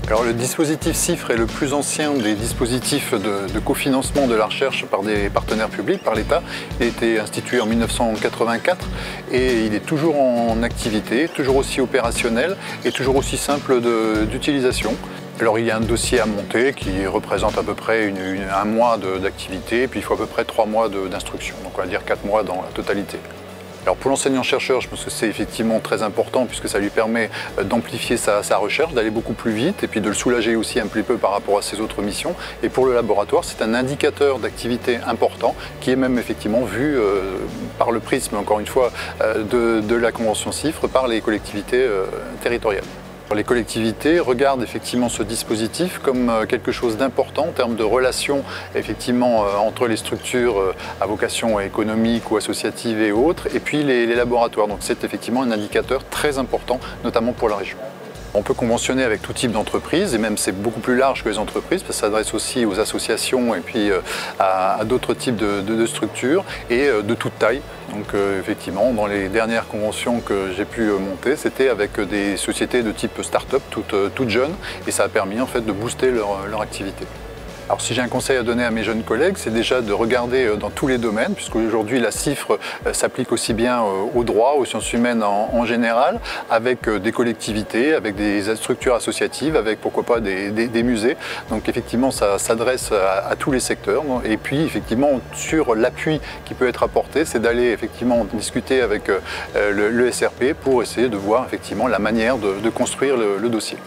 Alors le dispositif CIFRE est le plus ancien des dispositifs de cofinancement de la recherche par des partenaires publics, par l'État. Il a été institué en 1984 et il est toujours en activité, toujours aussi opérationnel et toujours aussi simple d'utilisation. Alors il y a un dossier à monter qui représente à peu près un mois d'activité, puis il faut à peu près 3 mois d'instruction, donc on va dire 4 mois dans la totalité. Alors pour l'enseignant-chercheur, je pense que c'est effectivement très important puisque ça lui permet d'amplifier sa recherche, d'aller beaucoup plus vite et puis de le soulager aussi un petit peu par rapport à ses autres missions. Et pour le laboratoire, c'est un indicateur d'activité important qui est même effectivement vu par le prisme, encore une fois, de la convention CIFRE par les collectivités territoriales. Les collectivités regardent effectivement ce dispositif comme quelque chose d'important en termes de relations effectivement entre les structures à vocation économique ou associative et autres, et puis les laboratoires. Donc c'est effectivement un indicateur très important, notamment pour la région. On peut conventionner avec tout type d'entreprises et même c'est beaucoup plus large que les entreprises parce que ça s'adresse aussi aux associations et puis à d'autres types de structures et de toute taille. Donc effectivement, dans les dernières conventions que j'ai pu monter, c'était avec des sociétés de type start-up, toutes jeunes, et ça a permis en fait de booster leur activité. Alors si j'ai un conseil à donner à mes jeunes collègues, c'est déjà de regarder dans tous les domaines, puisqu'aujourd'hui la CIFRE s'applique aussi bien au droit, aux sciences humaines en général, avec des collectivités, avec des structures associatives, avec pourquoi pas des musées. Donc effectivement ça s'adresse à tous les secteurs. Et puis effectivement sur l'appui qui peut être apporté, c'est d'aller effectivement discuter avec le SRP pour essayer de voir effectivement la manière de construire le dossier.